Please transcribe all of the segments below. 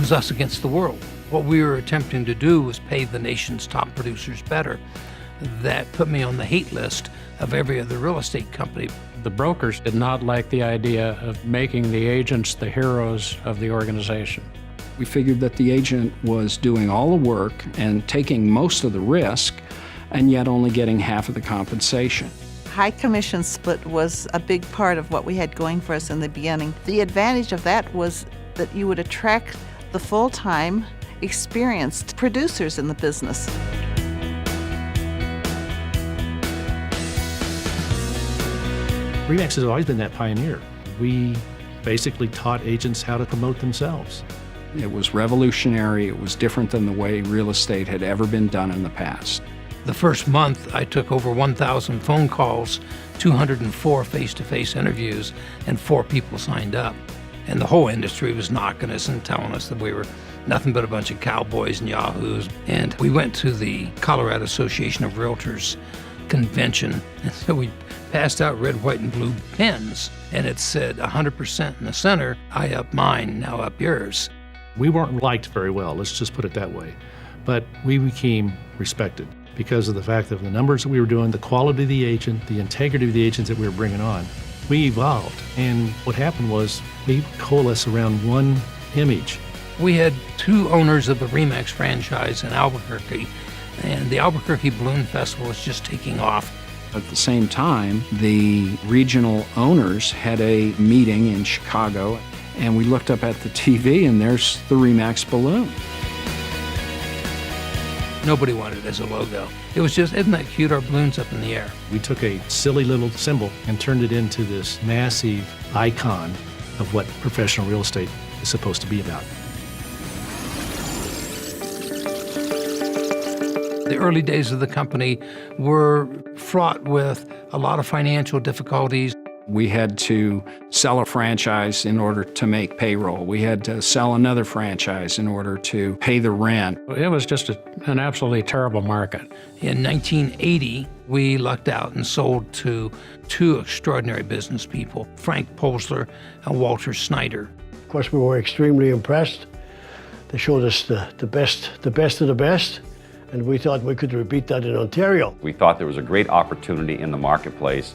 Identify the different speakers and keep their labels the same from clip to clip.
Speaker 1: was us against the world. What we were attempting to do was pay the nation's top producers better. That put me on the hate list of every other real estate company.
Speaker 2: The brokers did not like the idea of making the agents the heroes of the organization.
Speaker 3: We figured that the agent was doing all the work and taking most of the risk, and yet only getting half of the compensation.
Speaker 4: High commission split was a big part of what we had going for us in the beginning. The advantage of that was that you would attract the full-time, experienced producers in the business.
Speaker 5: Remax has always been that pioneer. We basically taught agents how to promote themselves.
Speaker 3: It was revolutionary. It was different than the way real estate had ever been done in the past.
Speaker 1: The first month, I took over 1,000 phone calls, 204 face-to-face interviews, and 4 people signed up. And the whole industry was knocking us and telling us that we were nothing but a bunch of cowboys and yahoos. And we went to the Colorado Association of Realtors convention, and so we passed out red, white, and blue pens, and it said 100% in the center, I up mine, now up yours.
Speaker 5: We weren't liked very well, let's just put it that way. But we became respected because of the fact of the numbers that we were doing, the quality of the agent, the integrity of the agents that we were bringing on. We evolved, and what happened was we coalesced around one image.
Speaker 1: We had 2 owners of the Remax franchise in Albuquerque, and the Albuquerque Balloon Festival was just taking off.
Speaker 3: At the same time, the regional owners had a meeting in Chicago, and we looked up at the TV, and there's the Remax balloon.
Speaker 1: Nobody wanted it as a logo. It was just, isn't that cute, our balloons up in the air?
Speaker 5: We took a silly little symbol and turned it into this massive icon of what professional real estate is supposed to be about.
Speaker 1: The early days of the company were fraught with a lot of financial difficulties.
Speaker 3: We had to sell a franchise in order to make payroll. We had to sell another franchise in order to pay the rent.
Speaker 2: It was just an absolutely terrible market.
Speaker 1: In 1980, we lucked out and sold to 2 extraordinary business people, Frank Polsler and Walter Snyder.
Speaker 6: Of course, we were extremely impressed. They showed us the best of the best, and we thought we could repeat that in Ontario.
Speaker 7: We thought there was a great opportunity in the marketplace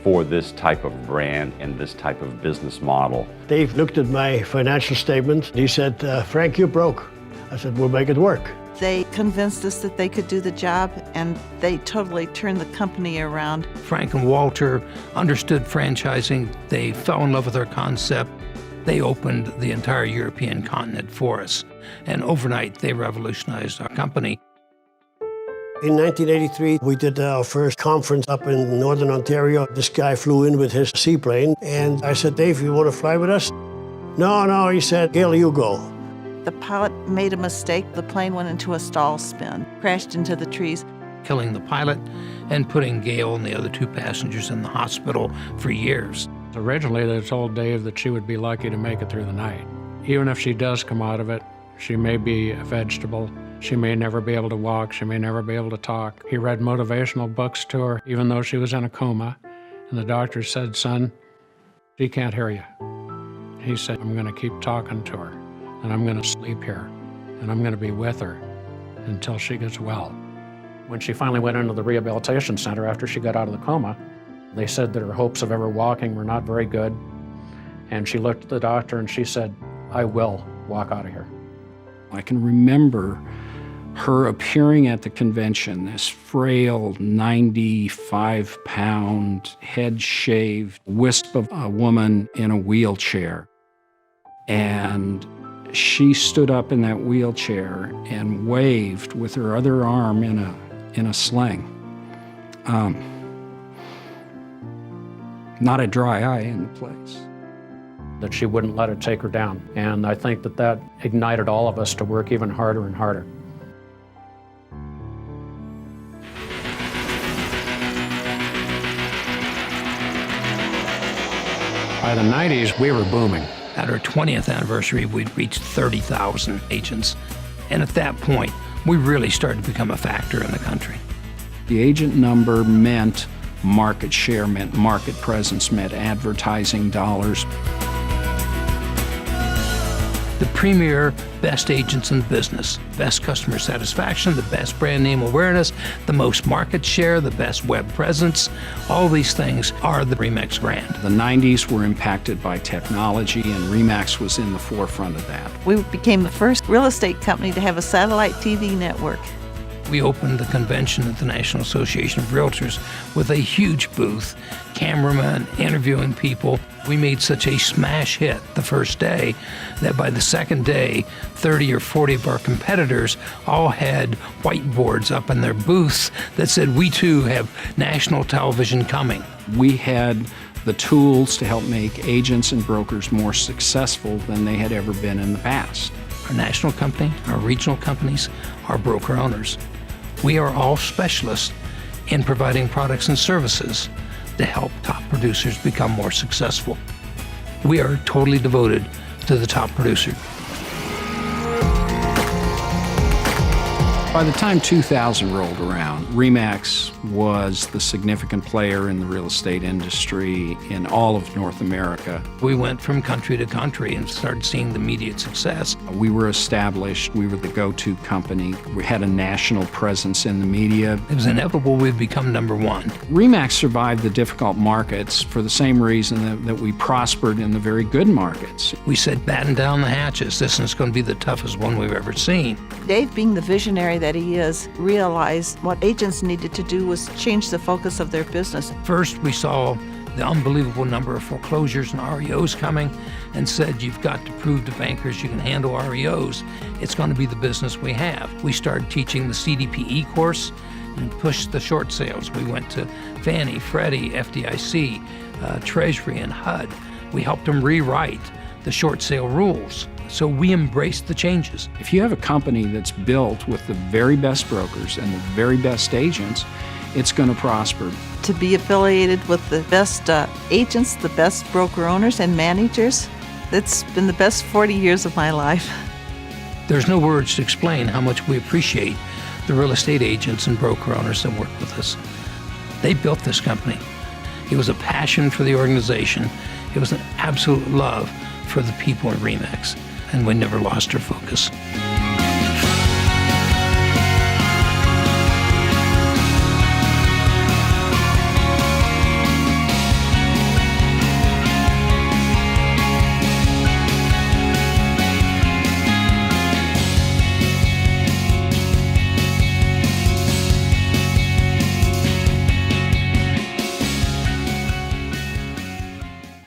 Speaker 7: for this type of brand and this type of business model.
Speaker 6: Dave looked at my financial statement. He said, Frank, you're broke. I said, we'll make it work.
Speaker 4: They convinced us that they could do the job, and they totally turned the company around.
Speaker 1: Frank and Walter understood franchising. They fell in love with our concept. They opened the entire European continent for us. And overnight, they revolutionized our company.
Speaker 6: In 1983, we did our first conference up in Northern Ontario. This guy flew in with his seaplane, and I said, Dave, you want to fly with us? No, he said, Gail, you go.
Speaker 4: The pilot made a mistake. The plane went into a stall spin, crashed into the trees.
Speaker 1: Killing the pilot and putting Gail and the other 2 passengers in the hospital for years.
Speaker 2: Originally, they told Dave that she would be lucky to make it through the night. Even if she does come out of it, she may be a vegetable. She may never be able to walk. She may never be able to talk. He read motivational books to her, even though she was in a coma. And the doctor said, son, she can't hear you. He said, I'm going to keep talking to her, and I'm going to sleep here, and I'm going to be with her until she gets well. When she finally went into the rehabilitation center after she got out of the coma, they said that her hopes of ever walking were not very good. And she looked at the doctor and she said, I will walk out of here.
Speaker 3: I can remember her appearing at the convention, this frail, 95-pound, head-shaved wisp of a woman in a wheelchair. And she stood up in that wheelchair and waved with her other arm in a sling. Not a dry eye in the place.
Speaker 2: That she wouldn't let it take her down. And I think that ignited all of us to work even harder and harder. By the 90s, we were booming.
Speaker 1: At our 20th anniversary, we'd reached 30,000 agents. And at that point, we really started to become a factor in the country.
Speaker 3: The agent number meant market share, meant market presence, meant advertising dollars.
Speaker 1: the premier best agents in business, best customer satisfaction, the best brand name awareness, the most market share, the best web presence. All these things are the Remax brand.
Speaker 3: The 90s were impacted by technology, and Remax was in the forefront of that.
Speaker 4: We became the first real estate company to have a satellite TV network.
Speaker 1: We opened the convention at the National Association of Realtors with a huge booth, cameramen interviewing people. We made such a smash hit the first day that by the second day, 30 or 40 of our competitors all had whiteboards up in their booths that said, "We too have national television coming."
Speaker 3: We had the tools to help make agents and brokers more successful than they had ever been in the past.
Speaker 1: Our national company, our regional companies, our broker owners. We are all specialists in providing products and services to help top producers become more successful. We are totally devoted to the top producer.
Speaker 3: By the time 2000 rolled around, Remax was the significant player in the real estate industry in all of North America.
Speaker 1: We went from country to country and started seeing the immediate success.
Speaker 3: We were established. We were the go-to company. We had a national presence in the media.
Speaker 1: It was inevitable we'd become number one.
Speaker 3: Remax survived the difficult markets for the same reason that we prospered in the very good markets.
Speaker 1: We said, batten down the hatches. This is going to be the toughest one we've ever seen.
Speaker 4: Dave, being the visionary that he is, realized what agents needed to do was change the focus of their business.
Speaker 1: First, we saw the unbelievable number of foreclosures and REOs coming and said, you've got to prove to bankers you can handle REOs. It's going to be the business we have. We started teaching the CDPE course and pushed the short sales. We went to Fannie, Freddie, FDIC, Treasury, and HUD. We helped them rewrite the short sale rules. So we embraced the changes.
Speaker 3: If you have a company that's built with the very best brokers and the very best agents, it's going to prosper.
Speaker 4: To be affiliated with the best agents, the best broker owners and managers, it's been the best 40 years of my life.
Speaker 1: There's no words to explain how much we appreciate the real estate agents and broker owners that work with us. They built this company. It was a passion for the organization. It was an absolute love for the people at Remax, and we never lost our focus.